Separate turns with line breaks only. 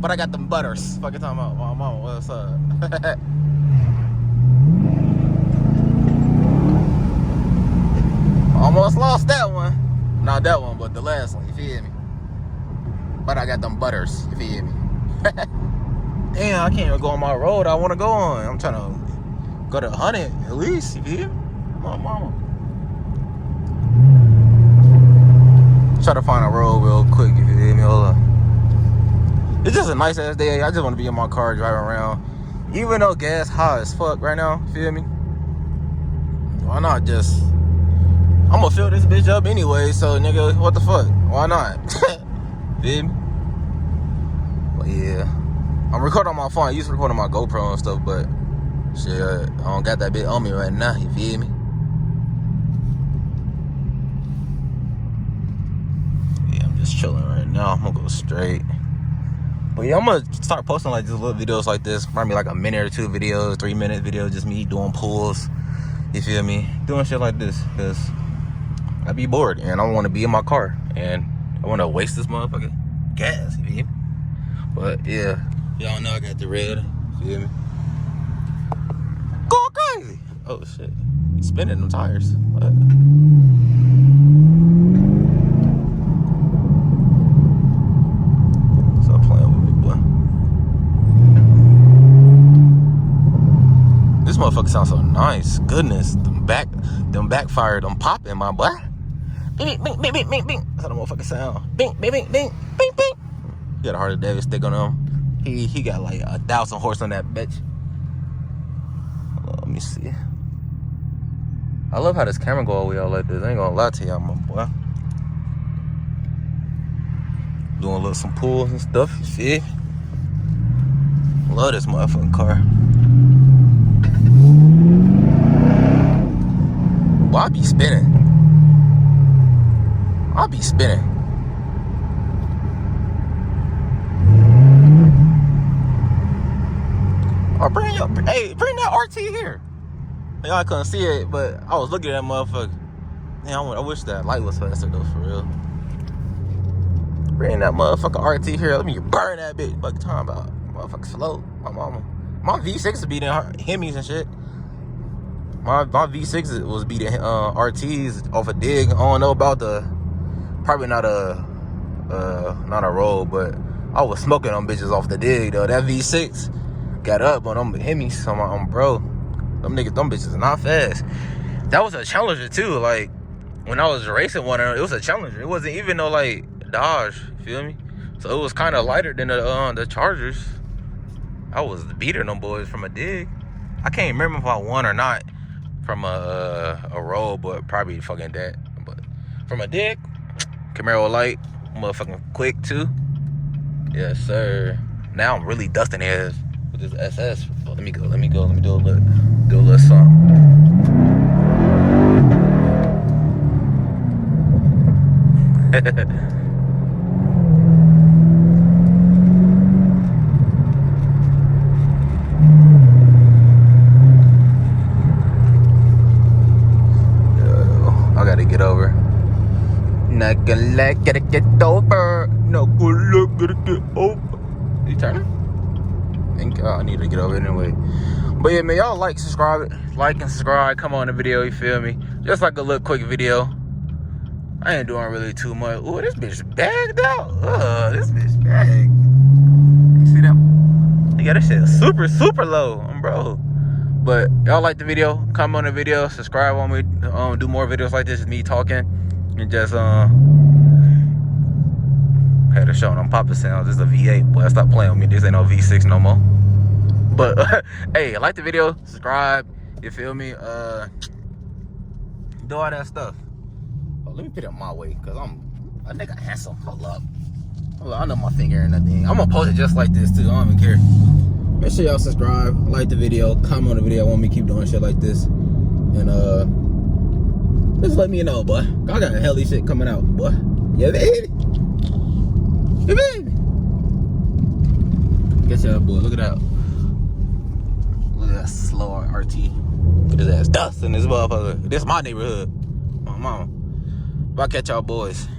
But I got them butters. Fucking talking about my mama. What's up? Almost lost that one. Not that one, but the last one. You feel me? But I got them butters. You feel me? Damn, I can't even go on my road I want to go on. I'm trying to go to 100 at least. You feel me? My mama. Try to find a road real quick. You feel me? Hold up. It's just a nice ass day. I just want to be in my car driving around. Even though gas high as fuck right now, feel me? Why not just... I'm gonna fill this bitch up anyway, so nigga, what the fuck? Why not? Feel me? But yeah. I'm recording on my phone. I used to record on my GoPro and stuff, but shit, I don't got that bit on me right now, you feel me? Yeah, I'm just chilling right now. I'm gonna go straight. But yeah, I'm gonna start posting like just little videos like this. Probably like a minute or two videos, 3-minute videos, just me doing pulls. You feel me? Doing shit like this, because I be bored and I want to be in my car and I want to waste this motherfucking gas. You feel me? But yeah, y'all know I got the red. Feel me? Going crazy. Oh shit, he's spinning them tires. What? This motherfucker sounds so nice. Goodness, them backfired, them popping, my boy. Bing, bing, bing, bing, bing, bing. That's how the motherfucker sound. Bing, bing, bing, bing, bing, bing. He got a Harley Davidson stick on him. He got like 1,000 horse on that bitch. Let me see. I love how this camera go all the way out like this. I ain't gonna lie to y'all, my boy. Doing a little some pulls and stuff. You see? Love this motherfucking car. Well, I be spinning. I'll be spinning. Oh, bring that RT here. Y'all couldn't see it, but I was looking at that motherfucker. Damn, I wish that light was faster though, for real. Bring that motherfucking RT here. Let me burn that bitch. Fuck talking about motherfucker slow. My mama. My V6 is beating Hemis and shit. My V6 was beating RTs off a dig. I don't know about probably not a roll, but I was smoking them bitches off the dig though. That V6 got up on them Hemis. So I'm bro, them bitches not fast. That was a challenger too. Like when I was racing one of them, it was a challenger. It wasn't even no like Dodge. Feel me? So it was kind of lighter than the Chargers. I was beating them boys from a dig. I can't remember if I won or not from a roll, but probably fucking that. But from a dig, Camaro light, motherfucking quick too. Yes, sir. Now I'm really dusting his with this SS. But let me do a little something. Get over. Not gonna let gotta get over. No good luck, gotta get over. You turning? I need to get over anyway. But yeah, man, y'all like and subscribe. Come on the video, you feel me? Just like a little quick video. I ain't doing really too much. Ooh, this bitch bagged out. This bitch bagged. You see that? Yeah, this shit is super, super low, bro. But y'all like the video, comment on the video, subscribe on me, do more videos like this, is me talking, and just had a show on popping sounds. This is a V8, boy, stop playing with me, this ain't no V6 no more. But hey, like the video, subscribe, you feel me, do all that stuff. Oh, let me put it my way, cause I'm a nigga handsome. Hold up, I know my finger and nothing. I'm gonna post it just like this too, I don't even care. Make sure y'all subscribe, like the video, comment on the video. I want me to keep doing shit like this. And just let me know, boy. I got a hell shit coming out, boy. Yeah, baby. Yeah, baby. Guess y'all, boy. Look at that. Look at that slow RT. Look at his ass dust in this motherfucker. This is my neighborhood. My mama. But I'll catch y'all boys.